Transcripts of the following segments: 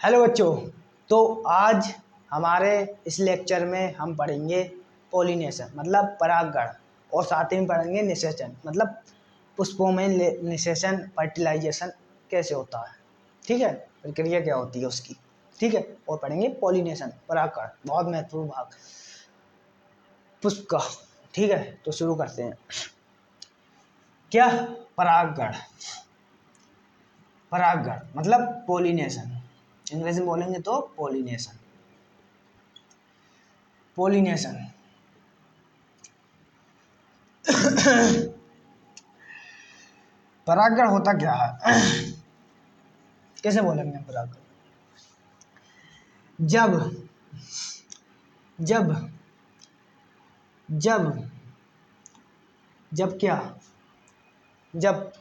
Hello बच्चों। तो आज हमारे इस लेक्चर में हम पढ़ेंगे पोलिनेशन मतलब परागण, और साथ ही में पढ़ेंगे निषेचन मतलब पुष्पों में निषेचन फर्टिलाइजेशन कैसे होता है। ठीक है, प्रक्रिया क्या होती है उसकी। ठीक है, और पढ़ेंगे पोलिनेशन परागण, बहुत महत्वपूर्ण भाग पुष्प का। ठीक है, तो शुरू करते हैं। क्या परागण, परागण मतलब पोलिनेशन, इंग्लिश में बोलेंगे तो पोलिनेशन। पोलिनेशन परागण होता क्या है, कैसे बोलेंगे हम परागण। जब जब जब जब क्या, जब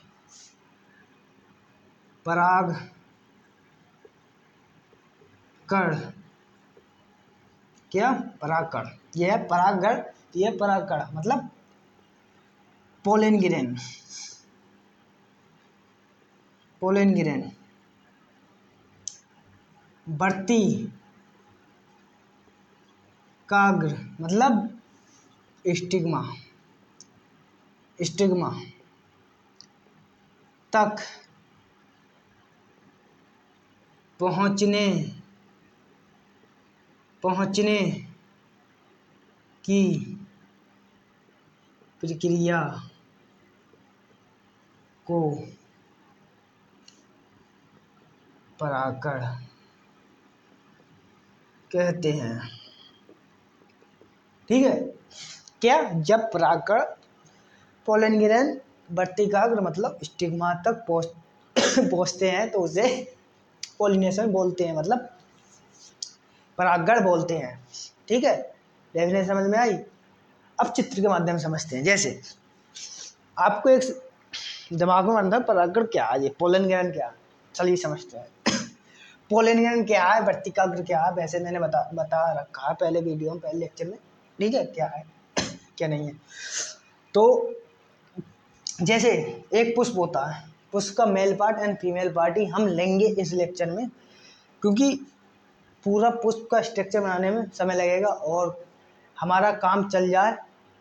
पराग कण, क्या परागकण, यह है परागण, यह परागकण मतलब पोलन ग्रेन, पोलन ग्रेन बढ़ती काग्र मतलब स्टिग्मा, स्टिग्मा तक पहुंचने पहुंचने की प्रक्रिया को परागण कहते हैं। ठीक है, क्या, जब परागकण पोलन ग्रेन वर्तिकाग्र मतलब स्टिग्मा तक पहुंचते हैं तो उसे पोलिनेशन बोलते हैं, मतलब परागण बोलते हैं। ठीक है, डेफिनेशन समझ में आई। अब चित्र के माध्यम से समझते हैं। जैसे आपको एक दिमाग में अंदर परागण क्या है, ये पोलन ग्रेन क्या है, चलिए समझते हैं। पोलन ग्रेन क्या है, वर्तिकाग्र क्या है, वैसे मैंने बता रखा है पहले वीडियो में, पहले लेक्चर में। ठीक है, क्या है क्या नहीं है। तो जैसे एक पुष्प होता है, पुष्प का male part and female part ही हम लेंगे इस लेक्चर में, क्योंकि पूरा पुष्प का स्ट्रक्चर बनाने में समय लगेगा और हमारा काम चल जाए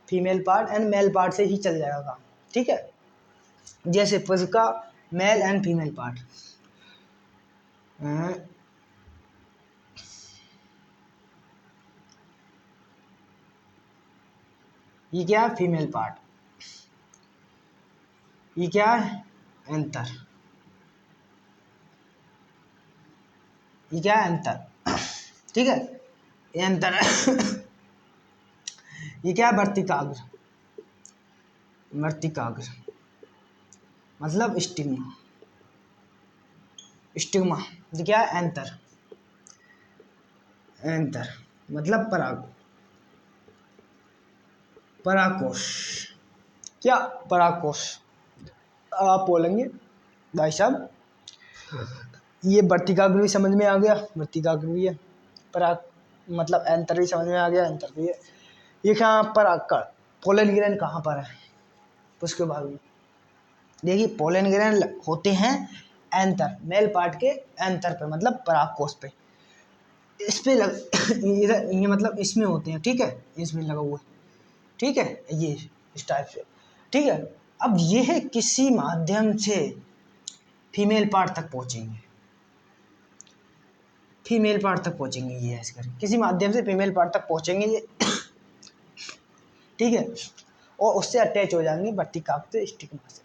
female part and male part से ही चल जाएगा काम। ठीक है, जैसे पुष्प का मेल एंड फीमेल पार्ट, ये क्या है फीमेल पार्ट, ये क्या है एंथर, ये क्या है एंथर। ठीक है, ये एंथर है। ये क्या है वर्तिकाग्र, वर्तिकाग्र मतलब स्टिग्मा, स्टिग्मा ये क्या है एंथर, एंथर मतलब पराग, परागकोश, क्या परागकोश। आप बोलेंगे भाई साहब ये वर्तिकाग्र भी समझ में आ गया, वर्तिकाग्र भी है, पराग मतलब एंथर भी समझ में आ गया, एंथर भी है। ये कहाँ परागकण, पोलन ग्रेन कहाँ पर है पुष्प के भाग में। देखिए पोलन ग्रेन होते हैं एंथर, मेल पार्ट के एंथर पे मतलब परागकोश पे, इस पे इधर ये मतलब इसमें होते हैं। ठीक है, इसमें लगा हुआ है। ठीक है, ये इस टाइप से। ठीक है, अब ये है किसी माध्यम से फीमेल पार्ट तक पहुंचेंगे, फीमेल पार्ट तक पहुंचेंगे, ये ऐसे करके किसी माध्यम से फीमेल पार्ट तक पहुंचेंगे ये। ठीक है, और उससे अटैच हो जाएंगे वर्तिकाग्र स्टिग्मा से।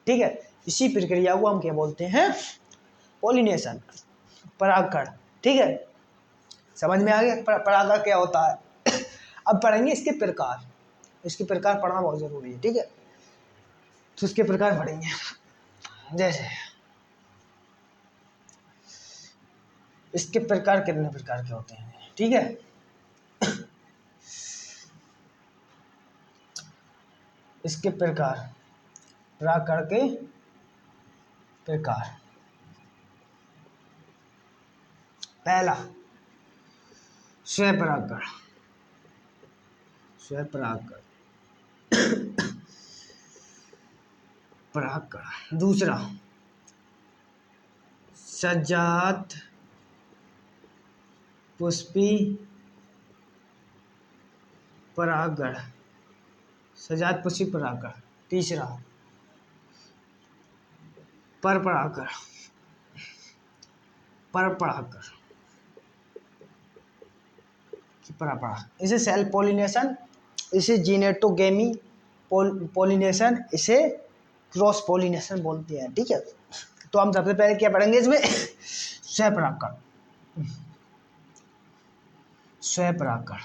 ठीक है, इसी प्रक्रिया को हम क्या बोलते हैं, पोलिनेशन, परागकण। ठीक है, समझ में आ गया परागकण क्या होता है। अब पढ़ेंगे इसके प्रकार, इसके प्रकार पढ़ना बहुत जरूरी है। ठीक है, तो इसके प्रकार पढ़ेंगे। जैसे इसके प्रकार कितने प्रकार के होते हैं। ठीक है, इसके प्रकार, परागकण के प्रकार। पहला स्वपरागकण, स्वपरागकण परागकण। दूसरा सजात पुष्पी परागण, सजात पुष्पी परागण। तीसरा पर परागण, पर परागण की परागण, इसे सेल्फ पॉलिनेशन, इसे जीनेटोगेमी पॉलिनेशन, इसे क्रॉस पॉलिनेशन बोलते हैं। ठीक है, तो हम सबसे पहले क्या पढ़ेंगे इसमें स्वपरागण। स्वपरागण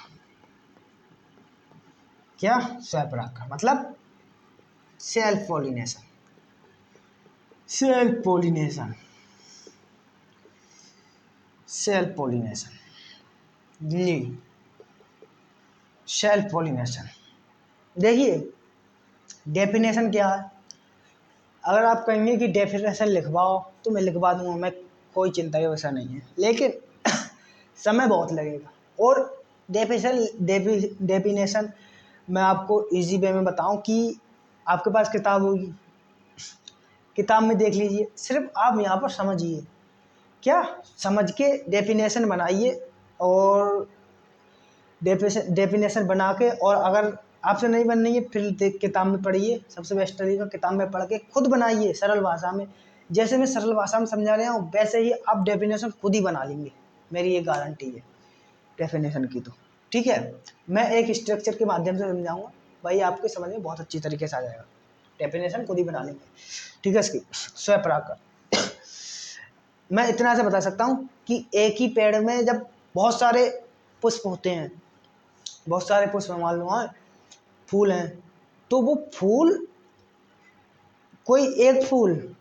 क्या? स्वपरागण मतलब self pollination, self pollination, self pollination, self pollination. देखिए डेफिनेशन क्या है, अगर आप कहेंगे कि डेफिनेशन लिखवाओ तो मैं लिखवा दूंगा, मैं कोई चिंता का विषय नहीं है, लेकिन समय बहुत लगेगा। और डेफिनेशन मैं आपको इजी वे में बताऊं कि आपके पास किताब होगी, किताब में देख लीजिए, सिर्फ आप यहाँ पर समझिए, क्या समझ के डेफिनेशन बनाइए, और डेफिनेशन बना के, और अगर आपसे नहीं बन रही है फिर देख किताब में पढ़िए, सबसे बेस्ट तरीका किताब में पढ़ के खुद बनाइए सरल भाषा में। जैसे मैं सरल भाषा में समझा रहा हूँ वैसे ही आप डेफिनेशन खुद ही बना लेंगे, मेरी ये गारंटी है डेफिनेशन की। तो ठीक है, मैं एक स्ट्रक्चर के माध्यम से समझाऊंगा, भाई आपके समझ में बहुत अच्छी तरीके से आ जाएगा, डेफिनेशन खुद ही बना लेंगे। ठीक है, इसकी स्वपरागण मैं इतना से बता सकता हूँ कि एक ही पेड़ में जब बहुत सारे पुष्प होते हैं, बहुत सारे पुष्प मान लो फूल हैं, तो वो फूल कोई एक फूल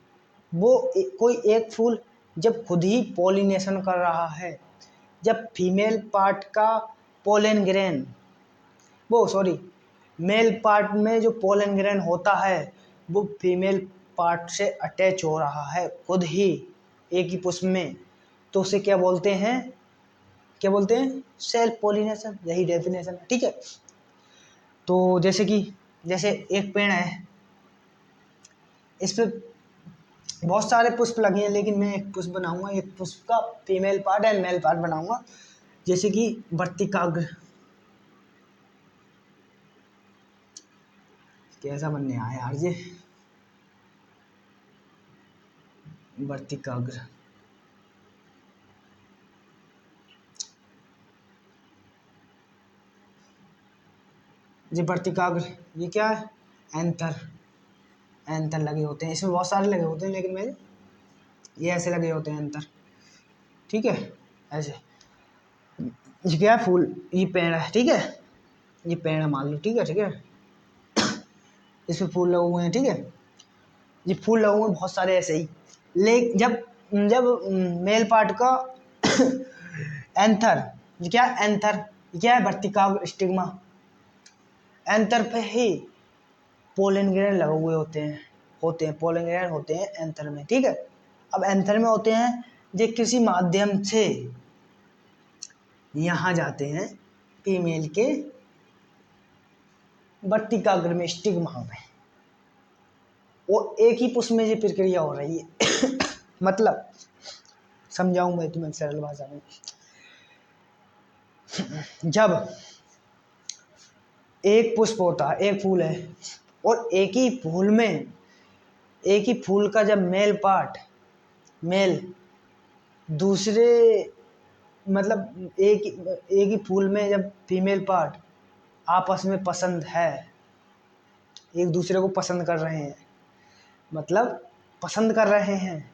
कोई एक फूल जब खुद ही पॉलिनेशन कर रहा है, जब फीमेल पार्ट का पोलन ग्रेन, वो सॉरी मेल पार्ट में जो पोलन ग्रेन होता है वो फीमेल पार्ट से अटैच हो रहा है खुद ही एक ही पुष्प में, तो उसे क्या बोलते हैं, क्या बोलते हैं? Self pollination. यही डेफिनेशन है। ठीक है, तो जैसे एक पेड़ है, इस पे बहुत सारे पुष्प लगे हैं, लेकिन मैं एक पुष्प बनाऊंगा, एक पुष्प का female part and male part बनाऊंगा, जैसे कि वर्तिकाग्र। कैसा बनने आया यार ये वर्तिकाग्र, ये वर्तिकाग्र, ये क्या है? एंथर, एंथर लगे होते हैं, इसमें बहुत सारे लगे होते हैं, लेकिन मेरे ये ऐसे लगे होते हैं एंथर। ठीक है, ऐसे। ये क्या है? फूल, ये पेड़ है। ठीक है, ये पेड़ है मान लो। ठीक है, ठीक है, इसमें फूल लगे हुए हैं। ठीक है, ये फूल लगे हुए हैं बहुत सारे ऐसे ही, ले जब जब मेल पार्ट का एंथर, ये क्या है? एंथर, ये क्या है? वर्तिकाग्र स्टिग्मा। एंथर पे ही पोलन ग्रेन लगे हुए होते हैं पोलन ग्रेन होते हैं एंथर में। ठीक है, अब एंथर में होते हैं, ये किसी माध्यम से यहाँ जाते हैं फीमेल के वर्तिकाग्र में, स्टिग्मा में, और एक ही पुष्प में ये प्रक्रिया हो रही है। मतलब समझाऊं मैं तुम्हें सरल भाषा में, जब एक पुष्प होता है, एक फूल है, और एक ही फूल का जब मेल दूसरे, मतलब एक ही फूल में जब फीमेल पार्ट आपस में पसंद है, एक दूसरे को पसंद कर रहे हैं, मतलब पसंद कर रहे हैं,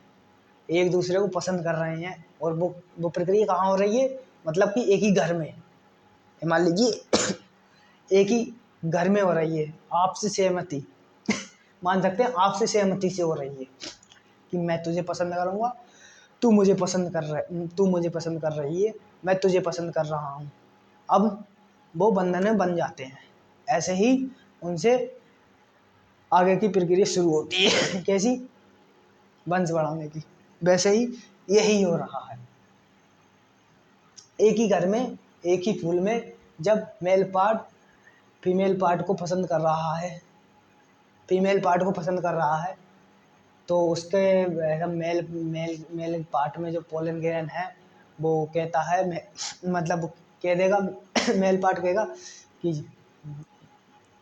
एक दूसरे को पसंद कर रहे हैं, और वो प्रक्रिया कहाँ हो रही है? मतलब कि एक ही घर में, मान लीजिए एक ही घर में हो रही है, आपसी सहमति मान सकते हैं, आपसी सहमति से हो रही है कि मैं तुझे पसंद करूंगा, तू मुझे पसंद कर रही है, मैं तुझे पसंद कर रहा हूँ। अब वो बंधन में बन जाते हैं, ऐसे ही उनसे आगे की प्रक्रिया शुरू होती है। कैसी? वंश बढ़ाने की। वैसे ही यही हो रहा है, एक ही घर में, एक ही फूल में, जब मेल पार्ट फीमेल पार्ट को पसंद कर रहा है, फीमेल पार्ट को पसंद कर रहा है, तो उसके मेल मेल मेल पार्ट में जो पोलन ग्रेन है वो कहता है मतलब वो कह देगा मेल पार्ट कहेगा कि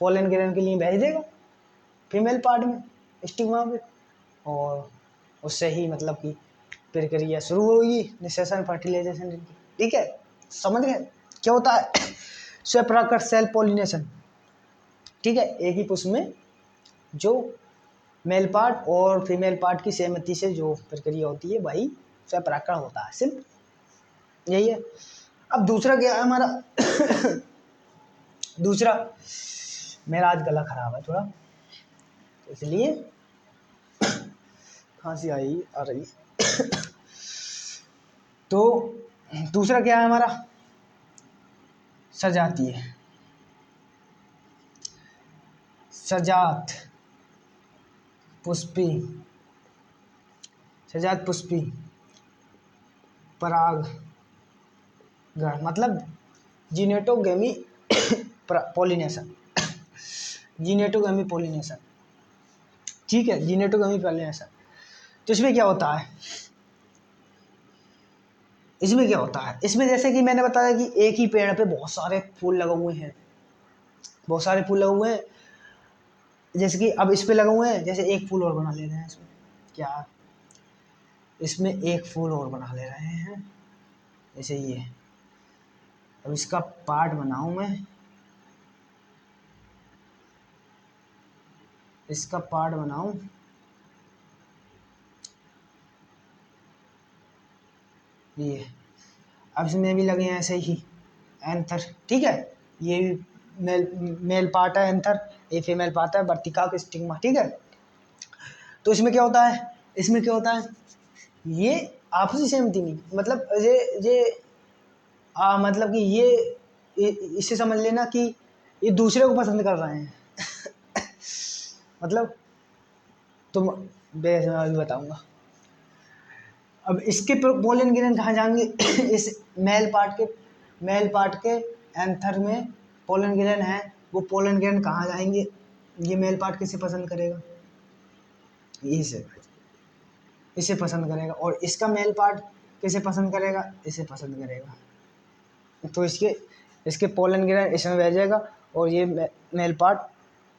पोलन ग्रहण के लिए भेज देगा फीमेल पार्ट में स्टिग्मा पे, और उससे ही मतलब कि प्रक्रिया शुरू होगी निषेचन फर्टिलाइजेशन की। ठीक है, समझ गए क्या होता है स्वपरागण सेल पॉलिनेशन। ठीक है, एक ही पुष्प में जो मेल पार्ट और फीमेल पार्ट की सहमति से जो प्रक्रिया होती है वही स्वपरागण होता है, सिर्फ यही है। अब दूसरा क्या है हमारा दूसरा, मेरा आज गला खराब है थोड़ा, तो इसलिए खांसी आ रही तो दूसरा क्या है हमारा सजातीय, सजात पुष्पी, सजात पुष्पी परागण मतलब जीनेटोगेमी पॉलिनेशन, जीनेटोगेमी पॉलिनेशन। ठीक है, जीनेटोगेमी पॉलिनेशन। तो इसमें क्या होता है, इसमें क्या होता है, इसमें जैसे कि मैंने बताया कि एक ही पेड़ पे बहुत सारे फूल लगे हुए हैं, बहुत सारे फूल लगे हुए हैं, जैसे कि अब इस पे लगे हुए हैं, जैसे एक फूल और बना ले रहे हैं इसमें, क्या इसमें एक फूल और बना ले रहे हैं, जैसे ये, अब इसका पार्ट बनाऊं मैं, इसका पार्ट बनाऊं, ये अब इसमें भी लगे हैं ऐसे ही एंथर। ठीक है, ये भी मेल पार्ट है एंथर, ये फीमेल पार्ट है वर्तिका का स्टिग्मा। ठीक है, तो इसमें क्या होता है, इसमें क्या होता है, ये आपसी सहमति नहीं, मतलब ये मतलब कि ये इससे समझ लेना कि ये दूसरे को पसंद कर रहे हैं मतलब तुम मैं बताऊंगा। अब इसके पोलन ग्रैंड कहाँ जाएंगे इस मेल पार्ट के एंथर में पोलन ग्रैंड है, वो पोलन ग्रैंड कहाँ जाएंगे, ये मेल पार्ट किसे पसंद करेगा, इसे इसे पसंद करेगा, और इसका मेल पार्ट किसे पसंद करेगा, इसे पसंद करेगा। तो इसके पोलन ग्रैंड इसमें भेजेगा और ये मेल पार्ट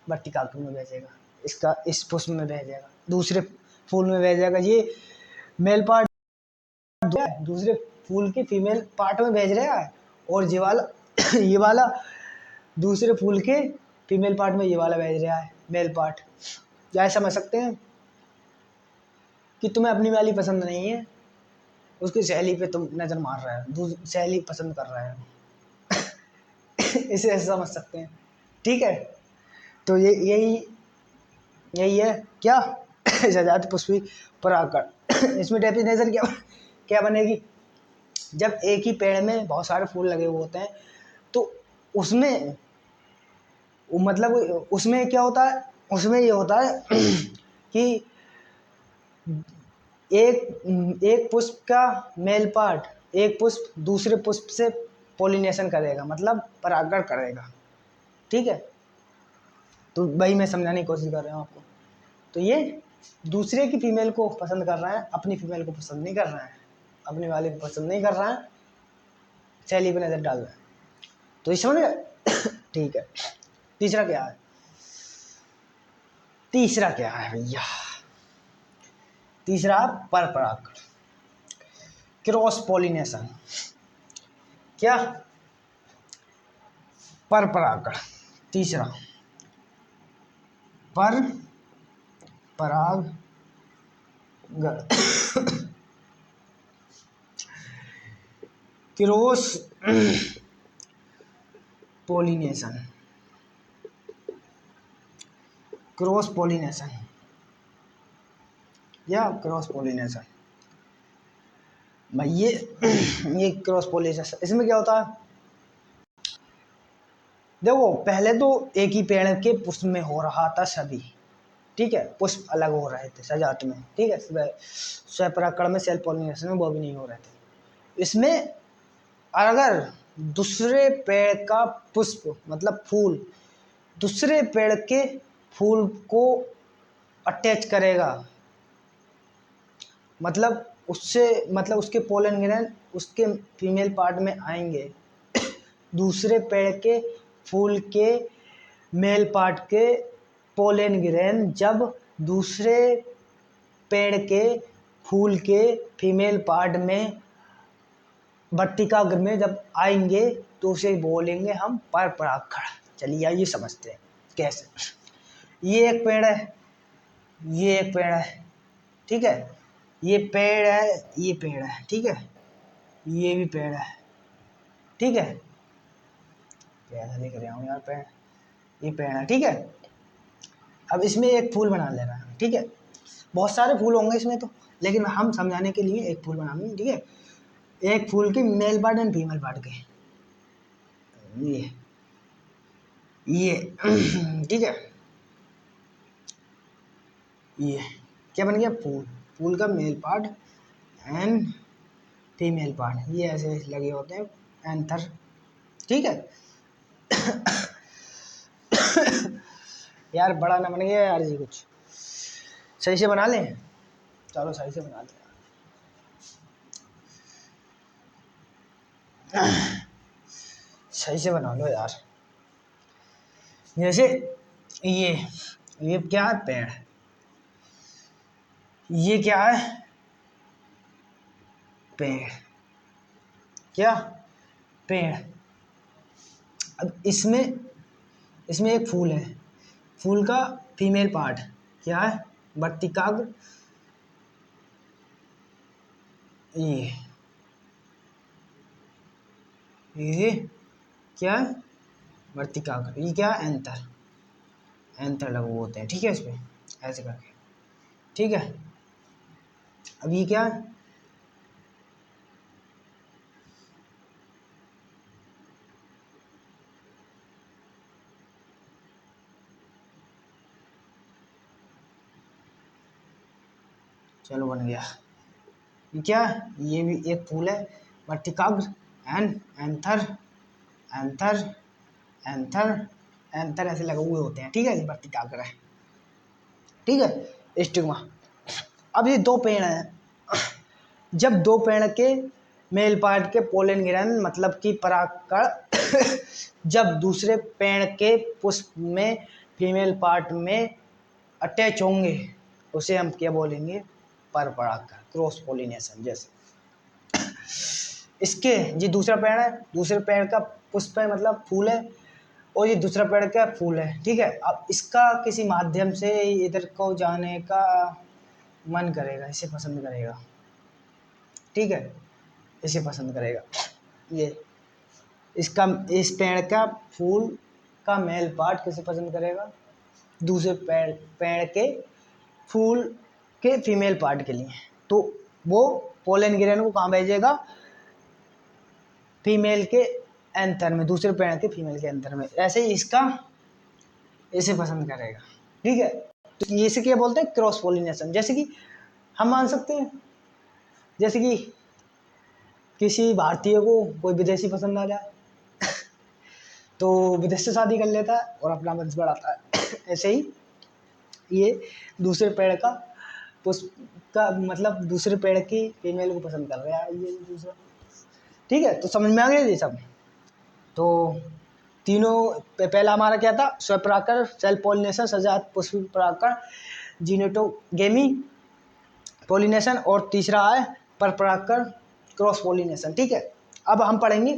वर्टिकाग्र में भेजेगा, इसका इस पुष्प में भेजेगा, दूसरे फूल में भेजेगा, ये मेल पार्ट दूसरे फूल के फीमेल पार्ट में भेज रहा है, और ये वाला ये वाला दूसरे फूल के फीमेल पार्ट में ये वाला भेज रहा है मेल पार्ट। क्या समझ सकते हैं कि तुम्हें अपनी वाली पसंद नहीं है, उसकी सहेली पे तुम नजर मार रहा है, सहेली पसंद कर रहा है इसे ऐसे समझ सकते हैं। ठीक है, तो ये यही यही है क्या सजात पुष्पी परागण इसमें डेफिनेशन क्या क्या बनेगी, जब एक ही पेड़ में बहुत सारे फूल लगे हुए होते हैं तो उसमें मतलब उसमें क्या होता है, उसमें ये होता है कि एक पुष्प का मेल पार्ट एक पुष्प दूसरे पुष्प से पॉलिनेशन करेगा, मतलब परागण करेगा। ठीक है, तो वही मैं समझाने की कोशिश कर रहा हूँ आपको। तो ये दूसरे की फीमेल को पसंद कर रहा है, अपनी फीमेल को पसंद नहीं कर रहा है, अपने वाले को पसंद नहीं कर रहा है, शैली पे नजर डाल रहा है। तो इस समझ गए ठीक है, तीसरा क्या है, तीसरा क्या है भैया, तीसरा पर परागण क्रॉस पॉलिनेशन। क्या पर परागण, तीसरा पर परागण क्रॉस पॉलिनेशन, क्रॉस पॉलिनेशन या क्रॉस पॉलिनेशन भाई ये क्रॉस पॉलिनेशन, इसमें क्या होता है, देखो पहले तो एक ही पेड़ के पुष्प में हो रहा था सभी। ठीक है, पुष्प अलग हो रहे थे सजात में। ठीक है, स्वपरागण में सेल्फ पॉलिनेशन में वो भी नहीं हो रहे थे। इसमें अगर दूसरे पेड़ का पुष्प मतलब फूल दूसरे पेड़ के फूल को अटैच करेगा, मतलब उससे मतलब उसके पोलन ग्रैंड उसके फीमेल पार्ट में आएंगे। दूसरे पेड़ के फूल के मेल पार्ट के पोलन ग्रैंड जब दूसरे पेड़ के फूल के फीमेल पार्ट में वर्तिकाग्र में जब आएंगे तो उसे बोलेंगे हम पर परागण। चलिए आइए समझते हैं कैसे। ये एक पेड़ है, ये एक पेड़ है, ठीक है, ये पेड़ है, ये पेड़ है, ठीक है, ये भी पेड़ है, ठीक है, कैसा लिख रहा हूँ यार, पेड़, ये पेड़ है, ठीक है। अब इसमें एक फूल बना ले रहा है, ठीक है, बहुत सारे फूल होंगे इसमें तो, लेकिन हम समझाने के लिए एक फूल बनाएंगे, ठीक है। एक फूल के mail part and female part के, ये ठीक है, ये क्या बन गया, फूल, फूल का male part and female part, ये ऐसे लगे होते हैं एंथर, ठीक है। यार बड़ा ना बन गया यार जी, कुछ सही से बना लें, चलो सही से बना लें, सही से बना लो यार। जैसे ये क्या है, पेड़, ये क्या है, पेड़, क्या, पेड़। अब इसमें इसमें एक फूल है, फूल का फीमेल पार्ट क्या है, वर्तिकाग्र, ये क्या है, वर्तिकाग्र, ये क्या है, एंथर, एंथर लघु होते हैं, ठीक है, इसमें ऐसे करके, ठीक है। अब ये क्या है, चलो बन गया, ये क्या है, ये भी एक फूल है, वर्तिकाग्र and anther, anther, anther, anther ऐसे लगे हुए होते हैं, ठीक है, ये वर्तिकाग्र है, ठीक है, स्टिग्मा। अब ये दो पेड़ हैं, जब दो पेड़ के मेल पार्ट के पोलन ग्रैंड मतलब कि परागकण जब दूसरे पेड़ के पुष्प में फीमेल पार्ट में अटैच होंगे उसे हम क्या बोलेंगे, पर परागकण, क्रॉस पोलिनेशन। जैसे इसके, ये दूसरा पेड़ है, दूसरे पेड़ का पुष्प है मतलब फूल है, और ये दूसरा पेड़ का फूल है, ठीक है। अब इसका किसी माध्यम से इधर को जाने का मन करेगा, इसे पसंद करेगा, ठीक है, इसे पसंद करेगा, ये इसका, इस पेड़ का फूल का मेल पार्ट किसे पसंद करेगा, दूसरे पेड़ पेड़ के फूल के फीमेल पार्ट के लिए, तो वो पोलन ग्रेन को कहाँ भेजेगा, फीमेल के एंथर में, दूसरे पेड़ के फीमेल के एंथर में, ऐसे ही इसका इसे पसंद करेगा, ठीक है। तो ये से क्या बोलते हैं, क्रॉस पोलिनेशन। जैसे कि हम मान सकते हैं, जैसे कि किसी भारतीय को कोई विदेशी पसंद आ जाए तो विदेश से शादी कर लेता है और अपना वंश बढ़ाता है। ऐसे ही ये दूसरे पेड़ का पुष्प का मतलब दूसरे पेड़ की फीमेल को पसंद कर रहा है ये दूसरा, ठीक है। तो समझ में आ गया ये सब। तो तीनों पहला हमारा क्या था, स्वपरागकण, सेल्फ पॉलिनेशन, सजात पुष्प परागकण, जिनेटोगेमी पॉलिनेशन, और तीसरा है परपरागकण, क्रॉस पॉलिनेशन, ठीक है। अब हम पढ़ेंगे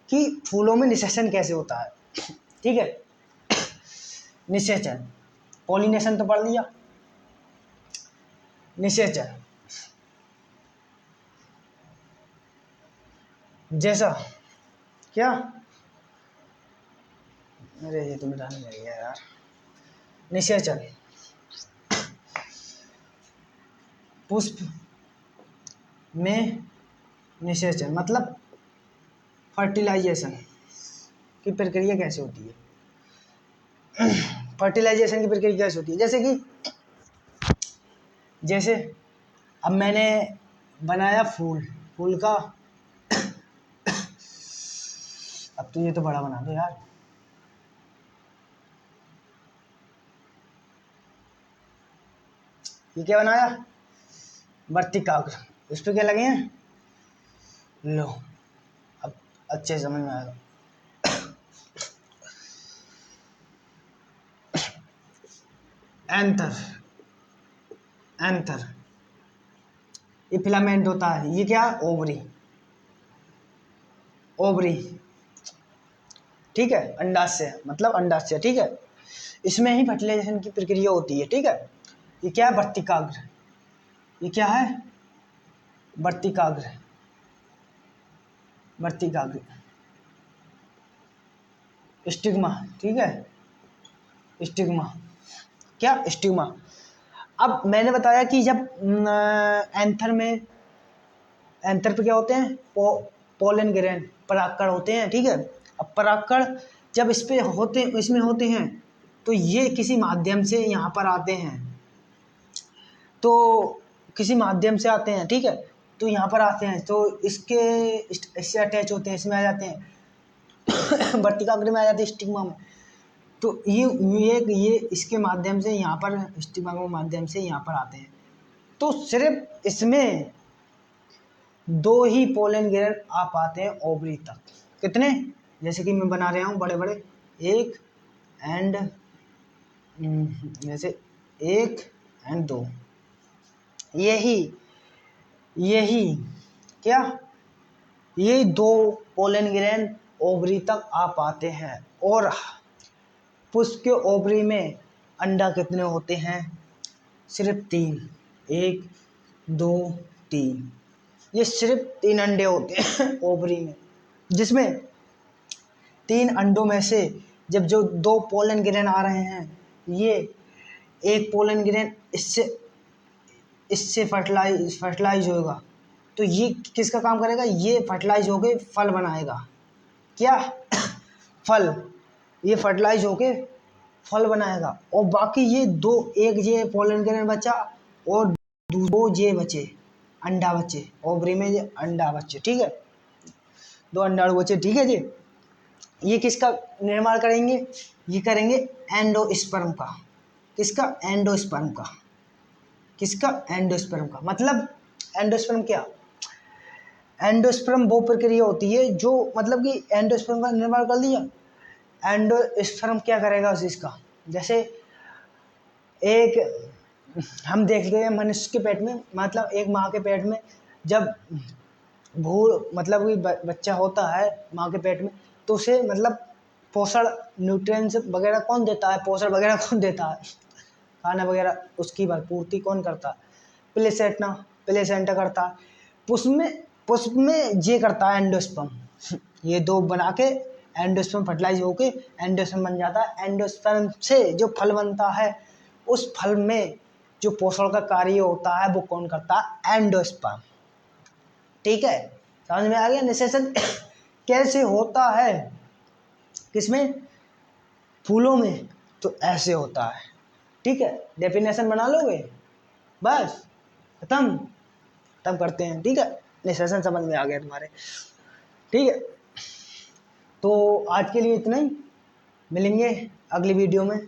कि फूलों में निषेचन कैसे होता है, ठीक है। निषेचन, पॉलिनेशन तो पढ़ लिया, निषेचन जैसा क्या, अरे ये तो मिटाने लग गया यार, निषेचन पुष्प में निषेचन मतलब फर्टिलाइजेशन की प्रक्रिया कैसे होती है, फर्टिलाइजेशन की प्रक्रिया कैसे होती है, जैसे कि जैसे अब मैंने बनाया फूल, फूल का, अब तो ये तो बड़ा बना दो यार, ये क्या बनाया, वर्तिकाग्र, इस पे क्या लगे हैं? लो, अब अच्छे समझ में आएगा। एंथर, एंथर ये फिलामेंट होता है। ये क्या? ओवरी, ओवरी, ठीक है। अंडाशय मतलब अंडाशय, ठीक है। इसमें ही फर्टिलाइजेशन की प्रक्रिया होती है, ठीक है। ये क्या है? वर्तिकाग्र। ये क्या है? वर्तिकाग्र, वर्तिकाग्र। स्टिग्मा, ठीक है, स्टिग्मा। क्या? स्टिग्मा। अब मैंने बताया कि जब एंथर में, एंथर पे क्या होते हैं? पोलन ग्रेन, परागकण होते हैं, ठीक है। अब परागकण जब इस पे होते, इसमें होते हैं, तो ये किसी माध्यम से यहाँ पर आते हैं, तो किसी माध्यम से आते हैं, ठीक है। तो यहाँ पर आते हैं तो इसके इससे अटैच होते हैं, इसमें आ जाते हैं वर्तिकाग्र में आ जाते हैं, स्टिग्मा में। तो ये इसके माध्यम से यहाँ पर, स्टिग्मा के माध्यम से यहाँ पर आते हैं। तो सिर्फ इसमें 2 ही पोलन ग्रेन आ पाते हैं ओवरी तक। कितने? जैसे कि मैं बना रहा हूँ बड़े बड़े, 1 एंड जैसे 1 एंड 2, यही यही क्या, ये 2 पोलन ग्रेन ओवरी तक आ पाते हैं। और पुष्प के ओवरी में अंडा कितने होते हैं? सिर्फ 3, 1 2 3, ये सिर्फ 3 अंडे होते हैं ओवरी में, जिसमें 3 अंडों में से जब जो 2 पोलन ग्रेन आ रहे हैं, ये एक पोलन ग्रेन इससे इससे फर्टिलाइज होगा, तो ये किसका काम करेगा? ये फर्टिलाइज होके फल बनाएगा। क्या? फल। ये फर्टिलाइज होके फल बनाएगा। और बाकी ये 2, एक ये पोलन ग्रेन बचा और 2 ये बचे, अंडा बचे ओवरी में, ये अंडा बचे, ठीक है। 2 अंडा बचे, ठीक है जी। ये किसका निर्माण करेंगे? ये करेंगे एंडोस्पर्म का। किसका? एंडोस्पर्म का। किसका? एंडोस्पर्म का। मतलब एंडोस्पर्म क्या? एंडोस्पर्म वो प्रक्रिया होती है जो, मतलब कि एंडोस्पर्म का निर्माण कर लिया, एंडोस्पर्म क्या करेगा उस इसका, जैसे एक हम देखते हैं मनुष्य के पेट में, मतलब एक माँ के पेट में जब मतलब कि बच्चा होता है माँ के पेट में, तो उसे मतलब पोषण, न्यूट्रिएंट्स वगैरह कौन देता है? पोषण वगैरह कौन देता है? खाना वगैरह उसकी भरपूर्ति कौन करता है? प्लेसेंटा, प्लेसेंटा करता है। पुष्प में ये करता है एंडोस्पर्म। ये 2 बना के एंडोस्पर्म फर्टिलाइज होके एंडोस्पर्म बन जाता है। एंडोस्पर्म से जो फल बनता है, उस फल में जो पोषण का कार्य होता है वो कौन करता है? एंडोस्पर्म, ठीक है। समझ में आ गया निषेचन कैसे होता है? किसमें? फूलों में। तो ऐसे होता है, ठीक है। डेफिनेशन बना लोगे, बस खत्म। खत्म करते हैं, ठीक है। निषेचन समझ में आ गया तुम्हारे, ठीक है। तो आज के लिए इतना ही, मिलेंगे अगली वीडियो में।